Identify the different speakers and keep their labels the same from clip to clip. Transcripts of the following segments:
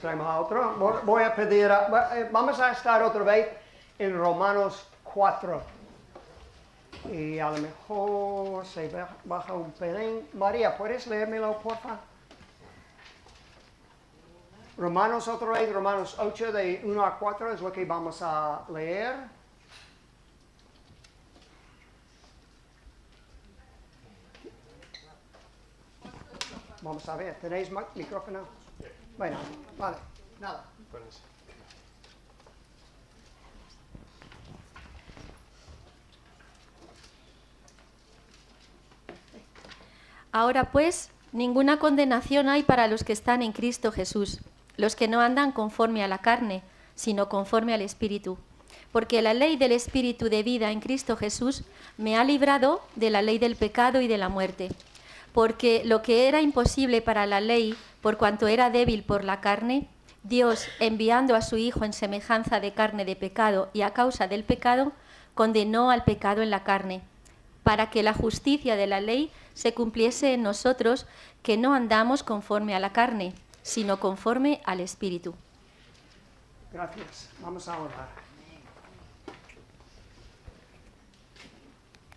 Speaker 1: Traemos a otro. Voy a pedir, vamos a estar otra vez en Romanos 4. Y a lo mejor se baja un pelín. María, ¿puedes leérmelo, porfa? Romanos otra vez, Romanos 8 de 1 a 4 es lo que vamos a leer. Vamos a ver, ¿tenéis micrófono? Bueno, vale, nada.
Speaker 2: Ahora pues, ninguna condenación hay para los que están en Cristo Jesús, los que no andan conforme a la carne, sino conforme al Espíritu. Porque la ley del Espíritu de vida en Cristo Jesús me ha librado de la ley del pecado y de la muerte. Porque lo que era imposible para la ley, por cuanto era débil por la carne, Dios, enviando a su Hijo en semejanza de carne de pecado y a causa del pecado, condenó al pecado en la carne, para que la justicia de la ley se cumpliese en nosotros, que no andamos conforme a la carne, sino conforme al Espíritu.
Speaker 1: Gracias. Vamos a orar.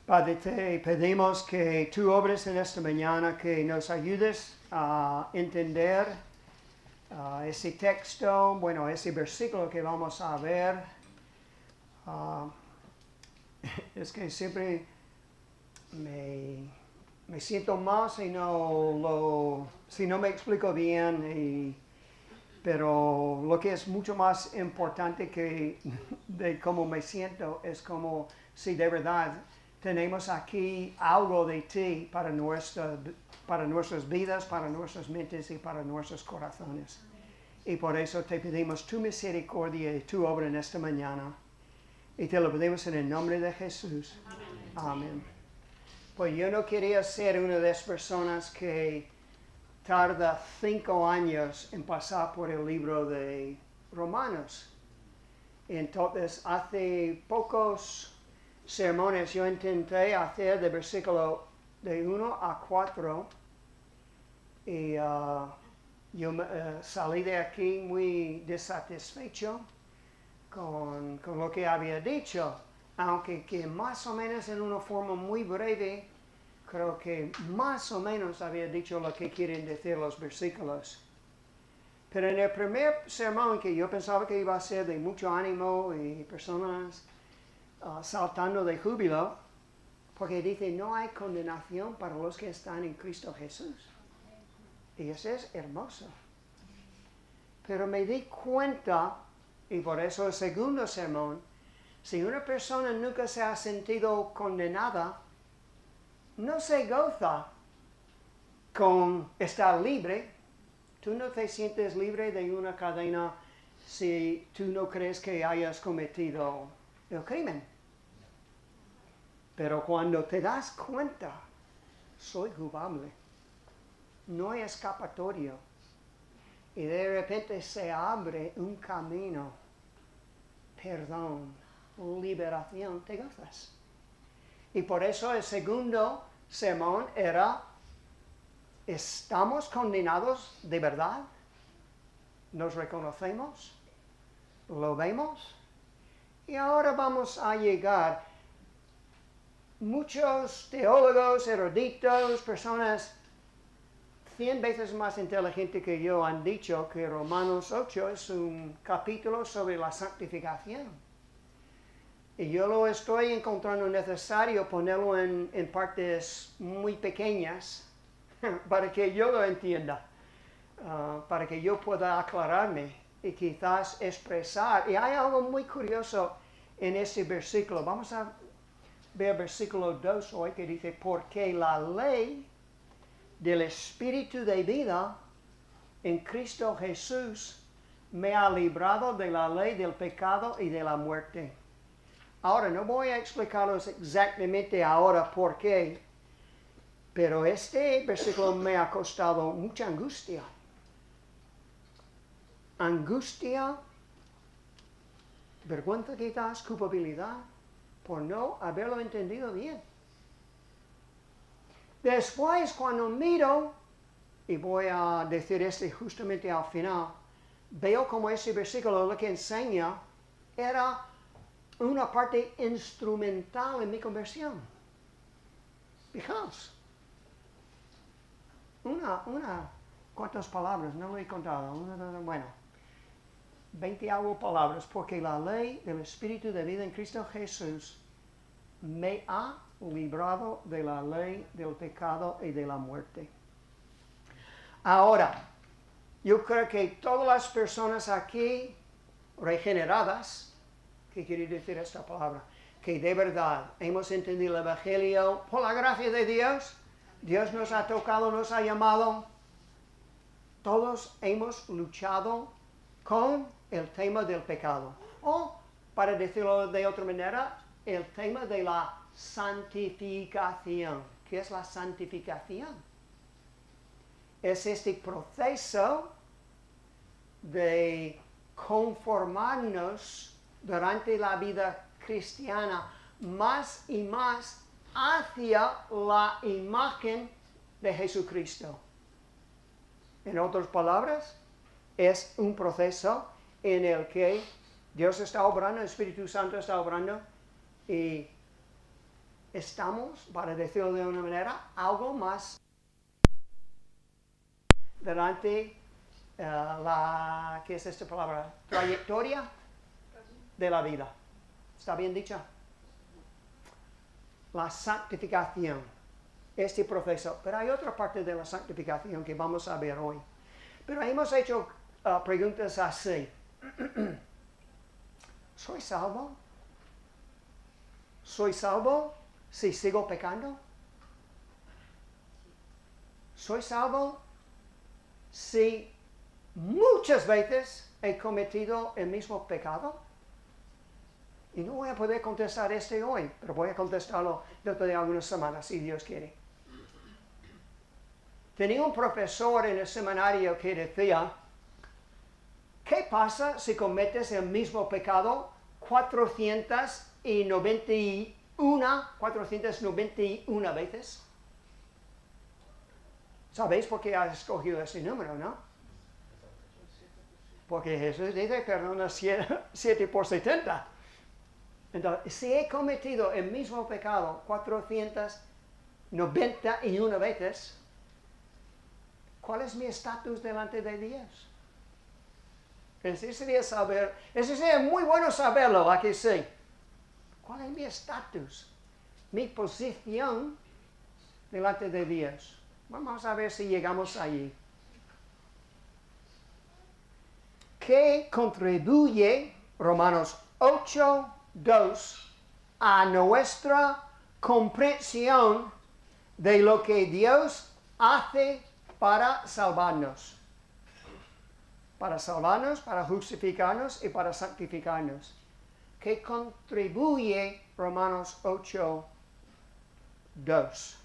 Speaker 1: Padre, te pedimos que tú obres en esta mañana, que nos ayudes a entender ese texto, bueno, ese versículo que vamos a ver. Es que siempre me siento mal si no me explico bien, pero lo que es mucho más importante que de cómo me siento es como si de verdad tenemos aquí algo de ti para nuestras vidas, para nuestras mentes y para nuestros corazones. Y por eso te pedimos tu misericordia y tu obra en esta mañana. Y te lo pedimos en el nombre de Jesús. Amén. Pues yo no quería ser una de esas personas que tarda 5 años en pasar por el libro de Romanos. Entonces, hace pocos sermones yo intenté hacer de versículo de 1 a 4 y yo salí de aquí muy desatisfecho con lo que había dicho, aunque que más o menos en una forma muy breve, creo que más o menos había dicho lo que quieren decir los versículos. Pero en el primer sermón, que yo pensaba que iba a ser de mucho ánimo y personas saltando de júbilo, porque dice, no hay condenación para los que están en Cristo Jesús. Y eso es hermoso. Pero me di cuenta, y por eso el segundo sermón, si una persona nunca se ha sentido condenada, no se goza con estar libre. Tú no te sientes libre de una cadena si tú no crees que hayas cometido el crimen. Pero cuando te das cuenta, soy culpable, no hay escapatorio, y de repente se abre un camino, perdón, liberación, te gozas. Y por eso el segundo sermón era, ¿estamos condenados de verdad? ¿Nos reconocemos? ¿Lo vemos? Y ahora vamos a llegar. Muchos teólogos, eruditos, personas 100 veces más inteligentes que yo han dicho que Romanos 8 es un capítulo sobre la santificación. Y yo lo estoy encontrando necesario ponerlo en partes muy pequeñas para que yo lo entienda, para que yo pueda aclararme y quizás expresar. Y hay algo muy curioso en ese versículo. Vamos a ver versículo 2 hoy, que dice, porque la ley del Espíritu de vida en Cristo Jesús me ha librado de la ley del pecado y de la muerte. Ahora, no voy a explicaros exactamente ahora por qué, pero este versículo me ha costado mucha angustia. Angustia, vergüenza quizás, culpabilidad, por no haberlo entendido bien. Después, cuando miro, y voy a decir justamente al final, veo como ese versículo lo que enseña era una parte instrumental en mi conversión. Fijaos. ¿Cuántas palabras? No lo he contado. Bueno, 20 algo palabras, porque la ley del Espíritu de vida en Cristo Jesús me ha librado de la ley del pecado y de la muerte. Ahora, yo creo que todas las personas aquí regeneradas, ¿qué quiere decir esta palabra? Que de verdad hemos entendido el Evangelio por la gracia de Dios. Dios nos ha tocado, nos ha llamado. Todos hemos luchado con el tema del pecado. O, para decirlo de otra manera, el tema de la santificación. ¿Qué es la santificación? Es este proceso de conformarnos durante la vida cristiana más y más hacia la imagen de Jesucristo. En otras palabras, es un proceso en el que Dios está obrando, el Espíritu Santo está obrando y estamos, para decirlo de una manera, algo más durante ¿qué es esta palabra? Trayectoria de la vida. ¿Está bien dicho? La santificación, este proceso. Pero hay otra parte de la santificación que vamos a ver hoy. Pero hemos hecho preguntas así. ¿Soy salvo? ¿Soy salvo si sigo pecando? ¿Soy salvo si muchas veces he cometido el mismo pecado? Y no voy a poder contestar hoy, pero voy a contestarlo dentro de algunas semanas, si Dios quiere. Tenía un profesor en el seminario que decía, ¿qué pasa si cometes el mismo pecado 491 veces? ¿Sabéis por qué has escogido ese número, no? Porque Jesús dice, perdona 7 por 70. Entonces, si he cometido el mismo pecado 491 veces, ¿cuál es mi estatus delante de Dios? Eso sería muy bueno saberlo, ¿a que sí? ¿Cuál es mi estatus? Mi posición delante de Dios. Vamos a ver si llegamos allí. ¿Qué contribuye Romanos 8:2 a nuestra comprensión de lo que Dios hace para salvarnos? Para salvarnos, para justificarnos y para santificarnos. ¿Qué contribuye Romanos 8:2?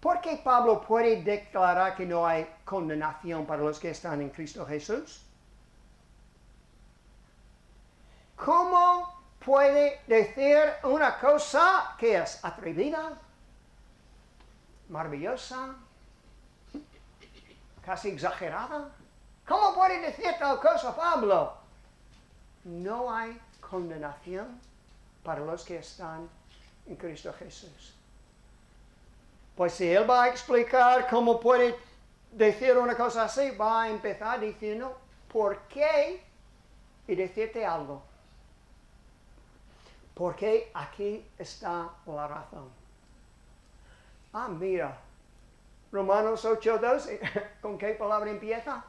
Speaker 1: ¿Por qué Pablo puede declarar que no hay condenación para los que están en Cristo Jesús? ¿Cómo puede decir una cosa que es atrevida, maravillosa, casi exagerada? ¿Cómo puede decir tal cosa, Pablo? No hay condenación para los que están en Cristo Jesús. Pues si él va a explicar cómo puede decir una cosa así, va a empezar diciendo por qué y decirte algo. Porque aquí está la razón. Mira, Romanos 8:2, ¿con qué palabra empieza?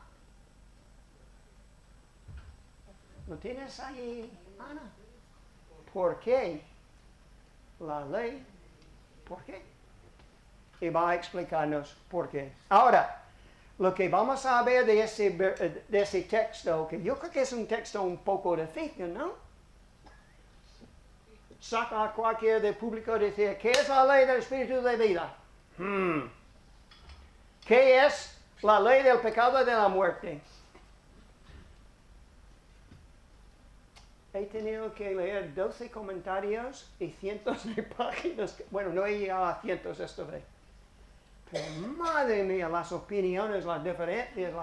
Speaker 1: ¿Lo tienes ahí, Ana? ¿Por qué? La ley. ¿Por qué? Y va a explicarnos por qué. Ahora, lo que vamos a ver de ese texto, que yo creo que es un texto un poco difícil, ¿no? Saca a cualquier del público y dice, ¿qué es la ley del Espíritu de vida? ¿Qué es la ley del pecado y de la muerte? He tenido que leer 12 comentarios y cientos de páginas. Bueno, no he llegado a cientos esta vez. Pero madre mía, las opiniones, las diferencias,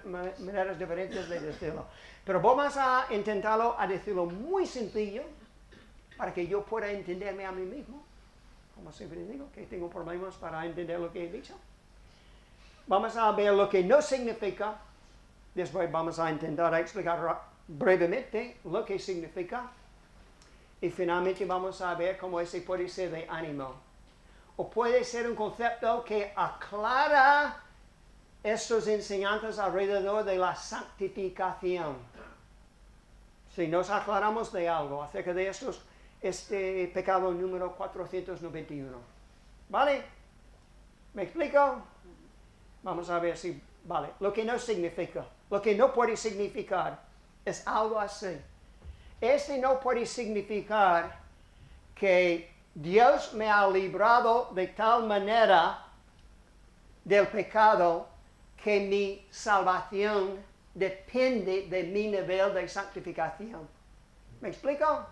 Speaker 1: maneras diferentes de decirlo. Pero vamos a intentarlo a decirlo muy sencillo para que yo pueda entenderme a mí mismo. Como siempre digo, que tengo problemas para entender lo que he dicho. Vamos a ver lo que no significa. Después vamos a intentar explicar brevemente lo que significa. Y finalmente vamos a ver cómo ese puede ser de ánimo. O puede ser un concepto que aclara estos enseñanzas alrededor de la santificación. Si nos aclaramos de algo acerca de este pecado número 491. ¿Vale? ¿Me explico? Vamos a ver si vale. Lo que no significa, lo que no puede significar es algo así. Este no puede significar que Dios me ha librado de tal manera del pecado que mi salvación depende de mi nivel de santificación. ¿Me explico?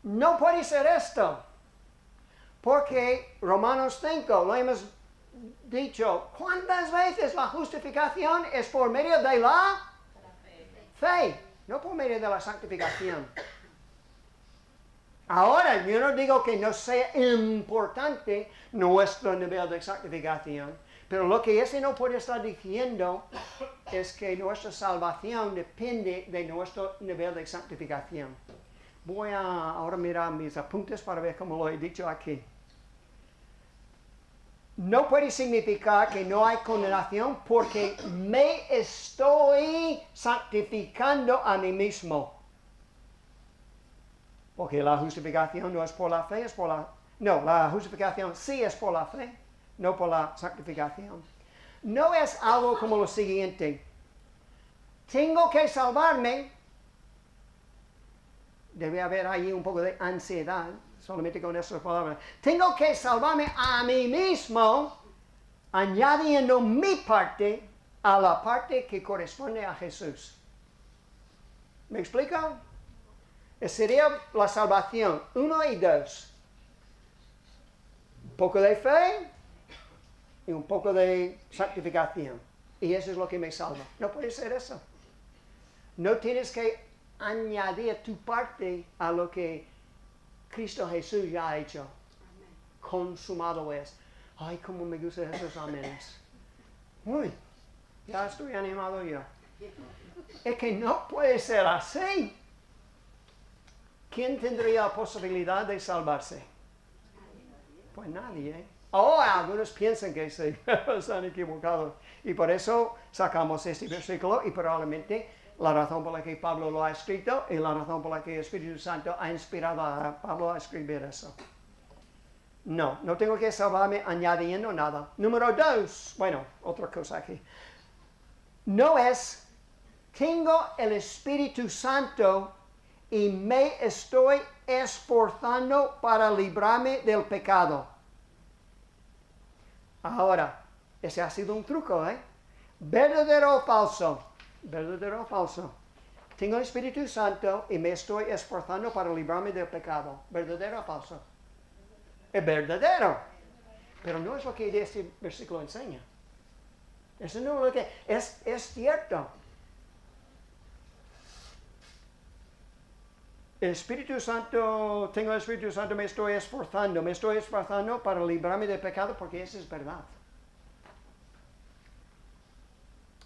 Speaker 1: No puede ser esto, porque Romanos 5, lo hemos dicho, ¿cuántas veces la justificación es por medio de la fe? No por medio de la santificación. Ahora, yo no digo que no sea importante nuestro nivel de santificación, pero lo que ese no puede estar diciendo es que nuestra salvación depende de nuestro nivel de santificación. Voy a ahora mirar mis apuntes para ver cómo lo he dicho aquí. No puede significar que no hay condenación porque me estoy santificando a mí mismo. Porque la justificación no es por la fe, es por la... No, la justificación sí es por la fe, no por la santificación. No es algo como lo siguiente. Tengo que salvarme. Debe haber ahí un poco de ansiedad, solamente con esas palabras. Tengo que salvarme a mí mismo, añadiendo mi parte a la parte que corresponde a Jesús. ¿Me explico? Sería la salvación 1 y 2. Un poco de fe y un poco de santificación. Y eso es lo que me salva. No puede ser eso. No tienes que añadir tu parte a lo que Cristo Jesús ya ha hecho. Consumado es. Ay, cómo me gustan esos amenes. Uy, ya estoy animado yo. Es que no puede ser así. ¿Quién tendría la posibilidad de salvarse? Pues nadie. Algunos piensan que sí, están equivocados. Y por eso sacamos este versículo y probablemente la razón por la que Pablo lo ha escrito y la razón por la que el Espíritu Santo ha inspirado a Pablo a escribir eso. No tengo que salvarme añadiendo nada. Número 2, bueno, otra cosa aquí. No es, tengo el Espíritu Santo y me estoy esforzando para librarme del pecado. Ahora, ese ha sido un truco, ¿eh? ¿Verdadero o falso? Verdadero o falso. Tengo el Espíritu Santo y me estoy esforzando para librarme del pecado. ¿Verdadero o falso? Es verdadero. Pero no es lo que este versículo enseña. Eso no es lo que es cierto. El Espíritu Santo, tengo el Espíritu Santo, me estoy esforzando para librarme del pecado porque eso es verdad.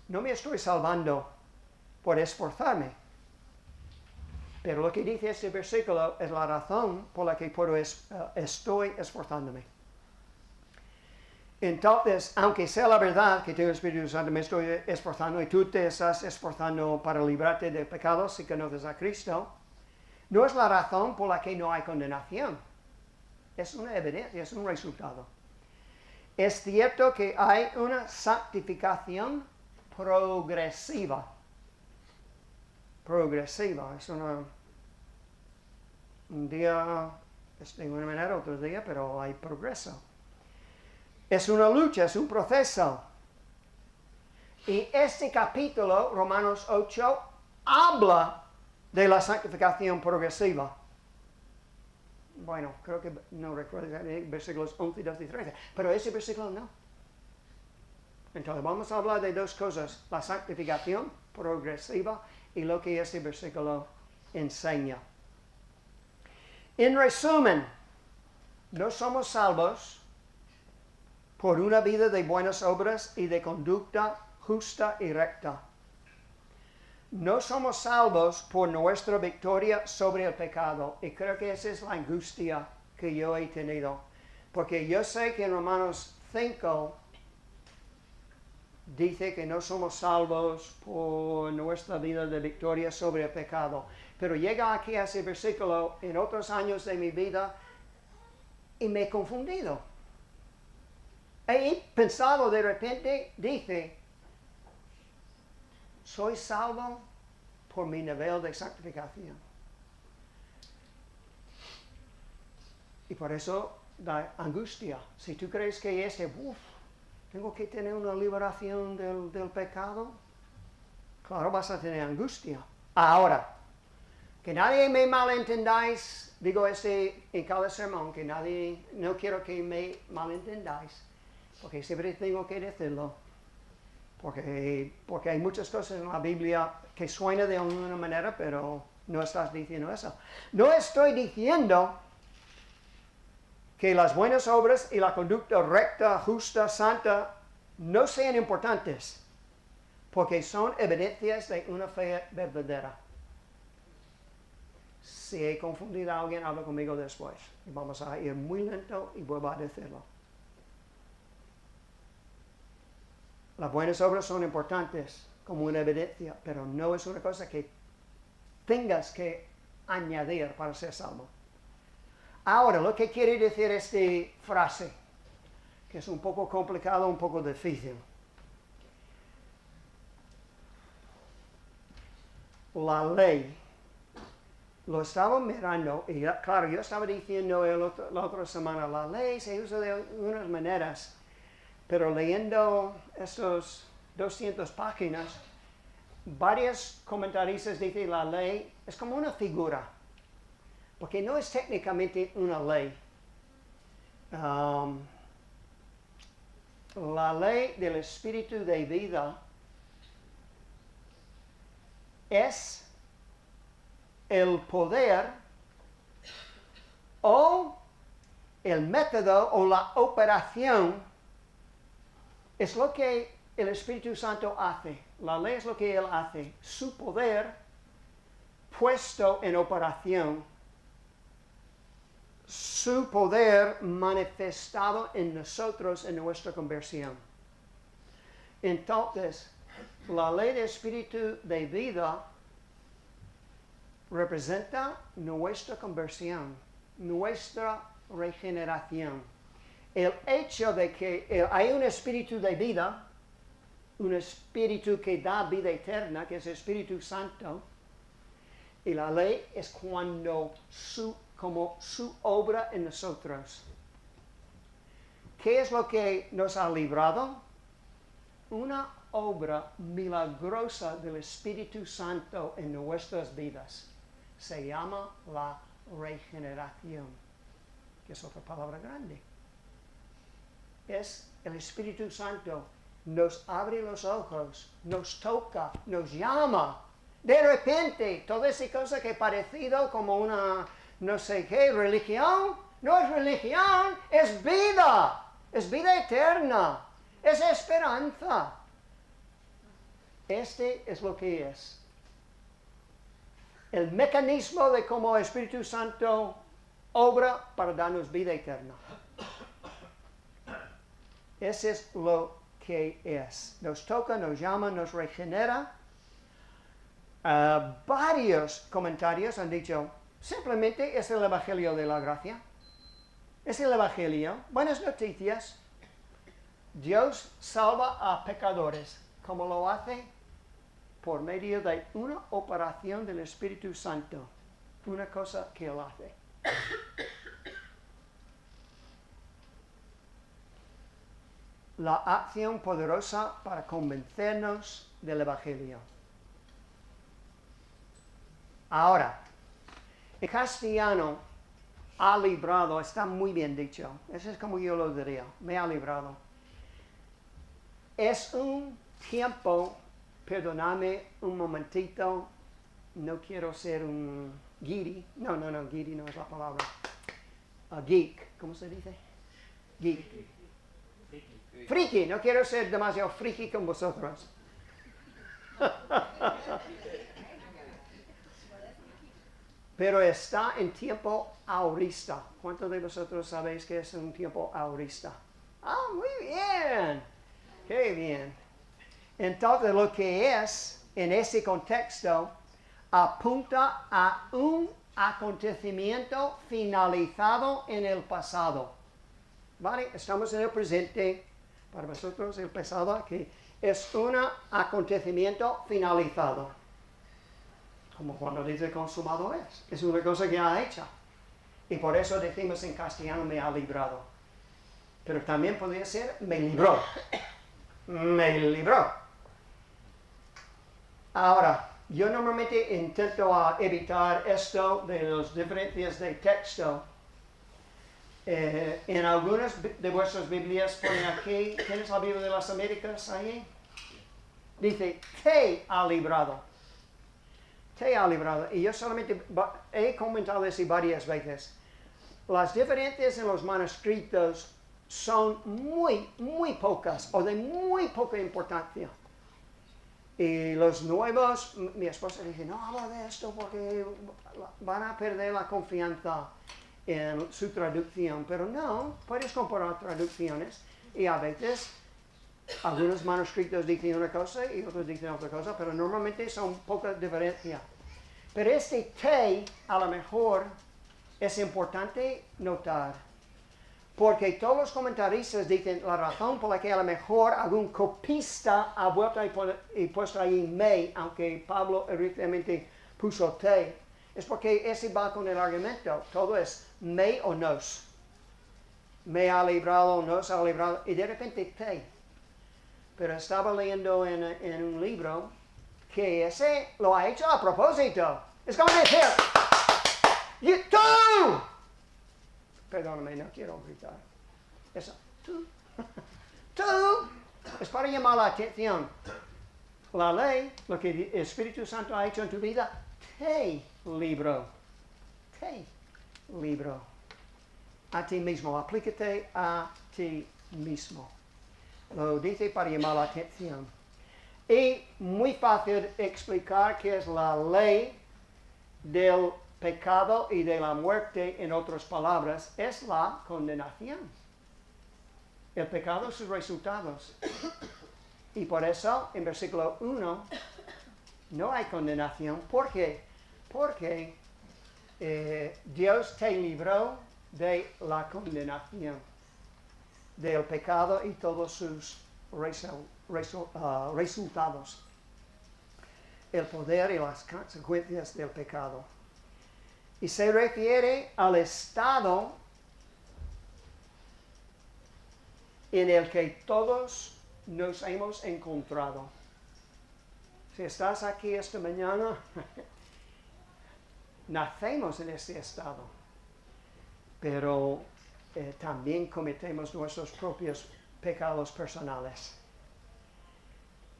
Speaker 1: No me estoy salvando por esforzarme. Pero lo que dice este versículo es la razón por la que estoy esforzándome. Entonces, aunque sea la verdad que tengo el Espíritu Santo, me estoy esforzando y tú te estás esforzando para librarte del pecado si conoces a Cristo, no es la razón por la que no hay condenación. Es una evidencia, es un resultado. Es cierto que hay una santificación progresiva. Progresiva. Es un día de una manera, otro día, pero hay progreso. Es una lucha, es un proceso. Y este capítulo, Romanos 8, habla de la santificación progresiva. bueno, creo que no recuerdo versículos 11, 12 y 13, pero ese versículo no. Entonces vamos a hablar de dos cosas, la santificación progresiva y lo que este versículo enseña. En resumen, no somos salvos por una vida de buenas obras y de conducta justa y recta. No somos salvos por nuestra victoria sobre el pecado. Y creo que esa es la angustia que yo he tenido. Porque yo sé que en Romanos 5 dice que no somos salvos por nuestra vida de victoria sobre el pecado. Pero llega aquí a ese versículo en otros años de mi vida y me he confundido. He pensado de repente, dice, soy salvo por mi nivel de santificación. Y por eso da angustia. Si tú crees que tengo que tener una liberación del pecado, claro, vas a tener angustia. Ahora, que nadie me malentendáis, digo en cada sermón, que no quiero que me malentendáis, porque siempre tengo que decirlo. Porque hay muchas cosas en la Biblia que suenan de alguna manera, pero no estás diciendo eso. No estoy diciendo que las buenas obras y la conducta recta, justa, santa, no sean importantes, porque son evidencias de una fe verdadera. Si he confundido a alguien, habla conmigo después. Y vamos a ir muy lento y vuelvo a decirlo. Las buenas obras son importantes como una evidencia, pero no es una cosa que tengas que añadir para ser salvo. Ahora, lo que quiere decir esta frase, que es un poco complicado, un poco difícil. La ley, lo estaba mirando, y claro, yo estaba diciendo la otra semana, la ley se usa de unas maneras. Pero leyendo estos 200 páginas, varios comentaristas dicen que la ley es como una figura, porque no es técnicamente una ley. La ley del espíritu de vida es el poder o el método o la operación. Es lo que el Espíritu Santo hace. La ley es lo que Él hace. Su poder puesto en operación. Su poder manifestado en nosotros en nuestra conversión. Entonces, la ley del Espíritu de vida representa nuestra conversión, nuestra regeneración. El hecho de que hay un espíritu de vida, un espíritu que da vida eterna, que es el Espíritu Santo, y la ley es como su obra en nosotros. ¿Qué es lo que nos ha librado? Una obra milagrosa del Espíritu Santo en nuestras vidas. Se llama la regeneración, que es otra palabra grande. Es el Espíritu Santo, nos abre los ojos, nos toca, nos llama. De repente, toda esa cosa que ha parecido como una, no sé qué, religión, no es religión, es vida eterna, es esperanza. Este es lo que es. El mecanismo de cómo el Espíritu Santo obra para darnos vida eterna. Ese es lo que es. Nos toca, nos llama, nos regenera. Varios comentarios han dicho, simplemente es el Evangelio de la Gracia. Es el Evangelio. Buenas noticias. Dios salva a pecadores. ¿Cómo lo hace? Por medio de una operación del Espíritu Santo. Una cosa que Él hace. La acción poderosa para convencernos del Evangelio. Ahora, en castellano, ha librado, está muy bien dicho. Eso es como yo lo diría, me ha librado. Es un tiempo, perdóname un momentito, no quiero ser un guiri, no, guiri no es la palabra. Geek, ¿cómo se dice? Geek. Friki, no quiero ser demasiado friki con vosotros. Pero está en tiempo ahorista. ¿Cuántos de vosotros sabéis que es un tiempo ahorista? Ah, muy bien. Qué bien. Entonces lo que es en ese contexto apunta a un acontecimiento finalizado en el pasado. ¿Vale? Estamos en el presente. Para vosotros el pasado aquí es un acontecimiento finalizado. Como cuando dice consumado es. Es una cosa que ha hecho. Y por eso decimos en castellano me ha librado. Pero también podría ser me libró. Me libró. Ahora, yo normalmente intento evitar esto de las diferencias de texto. En algunas de vuestras Biblias ponen aquí, ¿tienes la Biblia de las Américas ahí? Dice, te ha librado. Te ha librado. Y yo solamente he comentado eso varias veces. Las diferencias en los manuscritos son muy pocas o de muy poca importancia. Y los nuevos, mi esposa dice, no habla de esto porque van a perder la confianza en su traducción. Pero no, puedes comparar traducciones y a veces algunos manuscritos dicen una cosa y otros dicen otra cosa, pero normalmente son poca diferencia. Pero este te, a lo mejor, es importante notar, porque todos los comentaristas dicen la razón por la que a lo mejor algún copista ha vuelto y puesto ahí me, aunque Pablo originalmente puso te, es porque ese va con el argumento, todo es me o nos. Me ha librado, nos ha librado, y de repente te. Pero estaba leyendo en un libro que ese lo ha hecho a propósito. Es como decir, tú. Perdóname, no quiero gritar. Eso, tú. Tú. Es para llamar la atención. La ley, lo que el Espíritu Santo ha hecho en tu vida, te libró. Te libró. A ti mismo. Aplícate a ti mismo. Lo dice para llamar la atención. Y muy fácil explicar qué es la ley del pecado y de la muerte, en otras palabras, es la condenación. El pecado, sus resultados. Y por eso, en versículo 1, no hay condenación. ¿Por qué? Porque Dios te libró de la condenación, del pecado y todos sus resultados. El poder y las consecuencias del pecado. Y se refiere al estado en el que todos nos hemos encontrado. Si estás aquí esta mañana, nacemos en este estado, pero también cometemos nuestros propios pecados personales.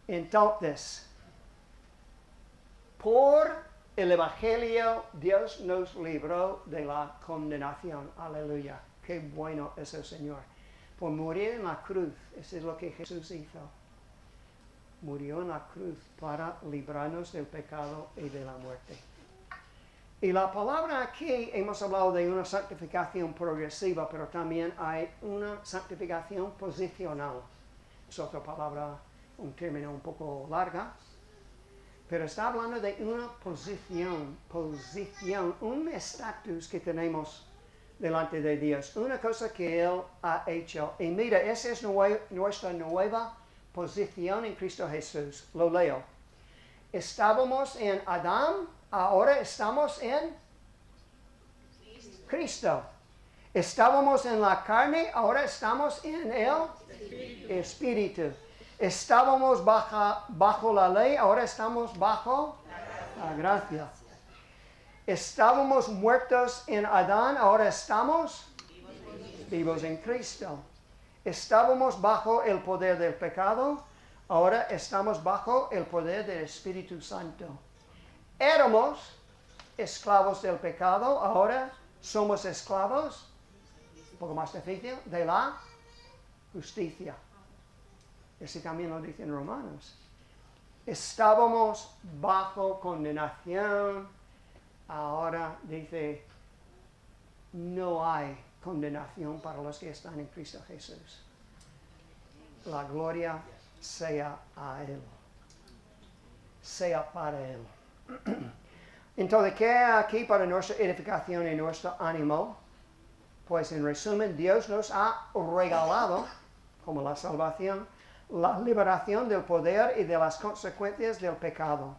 Speaker 1: Entonces, por el Evangelio, Dios nos libró de la condenación. Aleluya. Qué bueno es el Señor. Por morir en la cruz, eso es lo que Jesús hizo. Murió en la cruz para librarnos del pecado y de la muerte. Y la palabra aquí, hemos hablado de una santificación progresiva, pero también hay una santificación posicional. Es otra palabra, un término un poco larga. Pero está hablando de una posición, un estatus que tenemos delante de Dios, una cosa que Él ha hecho. Y mira, esa es nuestra nueva posición en Cristo Jesús. Lo leo. Estábamos en Adán, ahora estamos en Cristo. Estábamos en la carne, ahora estamos en el Espíritu. Estábamos bajo la ley, ahora estamos bajo la gracia. Estábamos muertos en Adán, ahora estamos vivos en Cristo. Estábamos bajo el poder del pecado, ahora estamos bajo el poder del Espíritu Santo. Éramos esclavos del pecado, ahora somos esclavos, un poco más difícil, de la justicia. Ese también lo dice en Romanos. Estábamos bajo condenación, ahora dice, no hay condenación para los que están en Cristo Jesús. La gloria sea a Él, sea para Él. Entonces, ¿qué hay aquí para nuestra edificación y nuestro ánimo? Pues en resumen, Dios nos ha regalado, como la salvación, la liberación del poder y de las consecuencias del pecado.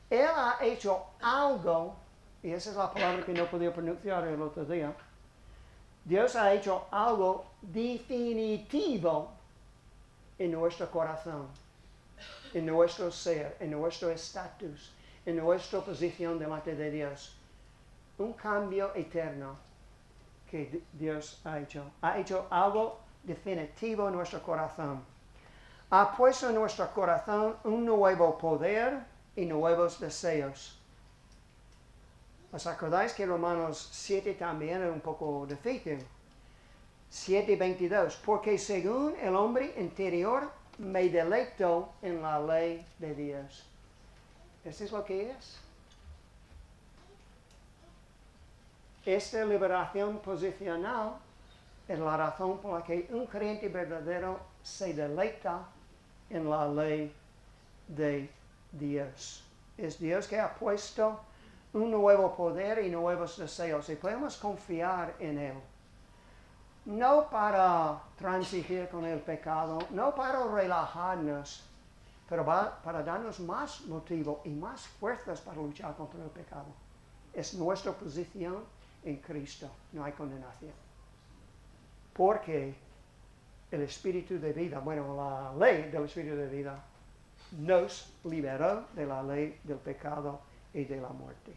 Speaker 1: Él ha hecho algo, y esa es la palabra que no podía pronunciar el otro día. Dios ha hecho algo definitivo en nuestro corazón, en nuestro ser, en nuestro estatus, en nuestra posición delante de Dios. Un cambio eterno que Dios ha hecho. Ha hecho algo definitivo en nuestro corazón. Ha puesto en nuestro corazón un nuevo poder y nuevos deseos. ¿Os acordáis que Romanos 7 también era un poco difícil? 7:22. Porque según el hombre interior me deleito en la ley de Dios. ¿Eso es lo que es? Esta liberación posicional es la razón por la que un creyente verdadero se deleita en la ley de Dios. Es Dios que ha puesto un nuevo poder y nuevos deseos y podemos confiar en Él. No para transigir con el pecado, no para relajarnos, pero para darnos más motivo y más fuerzas para luchar contra el pecado. Es nuestra posición en Cristo, no hay condenación. Porque el Espíritu de vida, la ley del Espíritu de vida, nos liberó de la ley del pecado y de la muerte.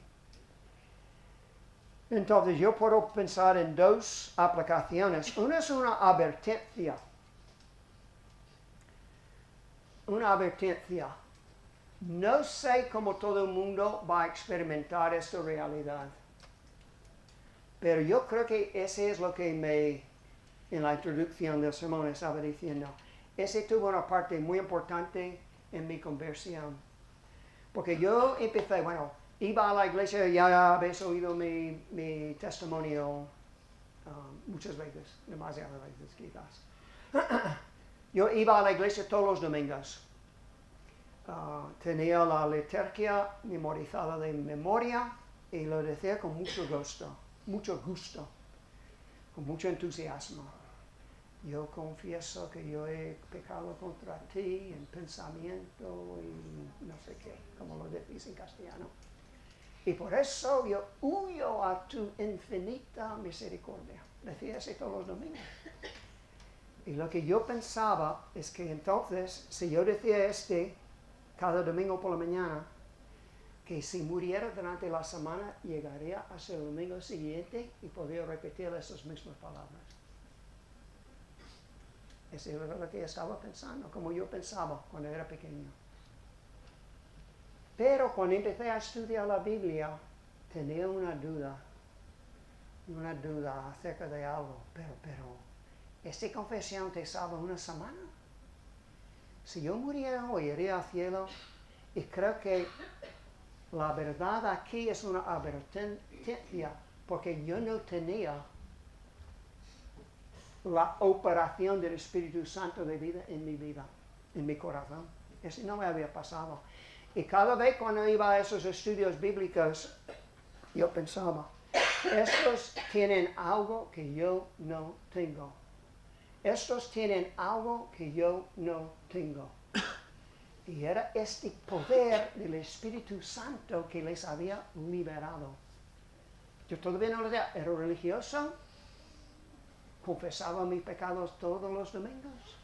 Speaker 1: Entonces yo puedo pensar en dos aplicaciones. Una es una advertencia. Una advertencia. No sé cómo todo el mundo va a experimentar esta realidad. Pero yo creo que ese es lo que en la introducción del sermón estaba diciendo. Ese tuvo una parte muy importante en mi conversión. Porque yo empecé, iba a la iglesia, ya habéis oído mi testimonio muchas veces, demasiadas veces quizás. Yo iba a la iglesia todos los domingos. Tenía la liturgia memorizada de memoria y lo decía con mucho gusto, con mucho entusiasmo. Yo confieso que yo he pecado contra ti en pensamiento y no sé qué, como lo decís en castellano. Y por eso yo huyo a tu infinita misericordia. Decía así todos los domingos. Y lo que yo pensaba es que entonces, si yo decía cada domingo por la mañana, que si muriera durante la semana, llegaría hasta el domingo siguiente y podría repetir esas mismas palabras. Eso es lo que yo estaba pensando, como yo pensaba cuando era pequeño. Pero cuando empecé a estudiar la Biblia, tenía una duda acerca de algo. Pero, ¿esta confesión te salva una semana? Si yo muriera hoy, iría al cielo. Y creo que la verdad aquí es una advertencia, porque yo no tenía la operación del Espíritu Santo de vida en mi vida, en mi corazón. Eso no me había pasado. Y cada vez cuando iba a esos estudios bíblicos, yo pensaba, estos tienen algo que yo no tengo. Estos tienen algo que yo no tengo. Y era este poder del Espíritu Santo que les había liberado. Yo todavía no lo decía, era religioso, confesaba mis pecados todos los domingos,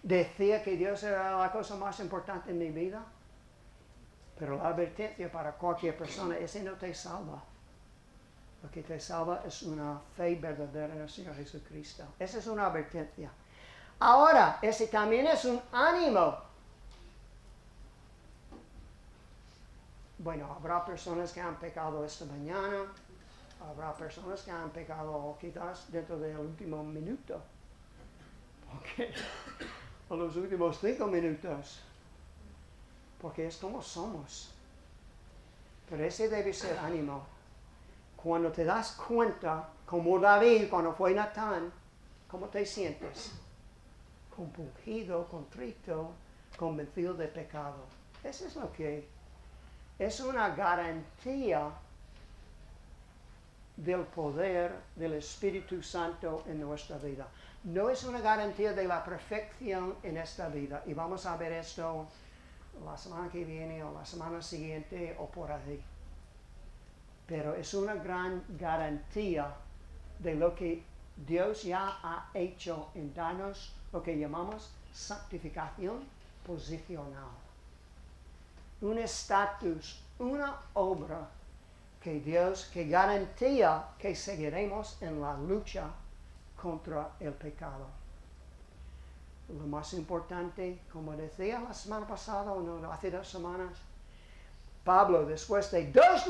Speaker 1: decía que Dios era la cosa más importante en mi vida, Pero la advertencia para cualquier persona, ese no te salva. Lo que te salva es una fe verdadera en el Señor Jesucristo. Esa es una advertencia. Ahora, ese también es un ánimo. Bueno, habrá personas que han pecado esta mañana. Habrá personas que han pecado quizás dentro del último minuto. Porque o los últimos 5 minutos. Porque es como somos. Pero ese debe ser ánimo. Cuando te das cuenta, como David, cuando fue Natán, ¿cómo te sientes? Compungido, contrito, convencido de pecado. Eso es lo que es una garantía del poder del Espíritu Santo en nuestra vida. No es una garantía de la perfección en esta vida. Y vamos a ver esto la semana que viene o la semana siguiente o por ahí. Pero es una gran garantía de lo que Dios ya ha hecho en darnos lo que llamamos santificación posicional. Un estatus, una obra que garantía que seguiremos en la lucha contra el pecado. Lo más importante, como decía la semana pasada o no, hace 2 semanas, Pablo, después de 2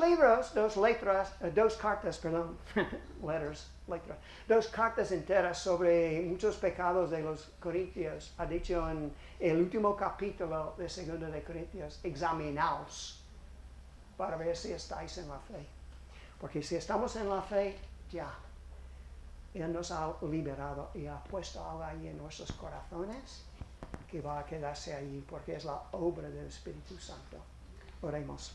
Speaker 1: cartas enteras sobre muchos pecados de los Corintios, ha dicho en el último capítulo de 2 de Corintios, examinaos para ver si estáis en la fe. Porque si estamos en la fe, ya, Él nos ha liberado y ha puesto algo ahí en nuestros corazones que va a quedarse ahí porque es la obra del Espíritu Santo. Oremos.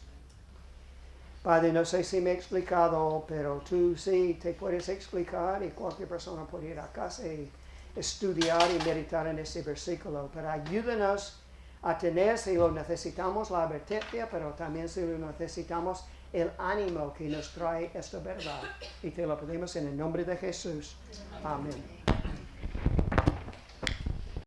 Speaker 1: Padre, no sé si me he explicado, pero tú sí te puedes explicar y cualquier persona puede ir a casa y estudiar y meditar en este versículo. Pero ayúdanos a tener, si lo necesitamos, la advertencia, pero también si lo necesitamos, el ánimo que nos trae esta verdad. Y te lo pedimos en el nombre de Jesús. Amén.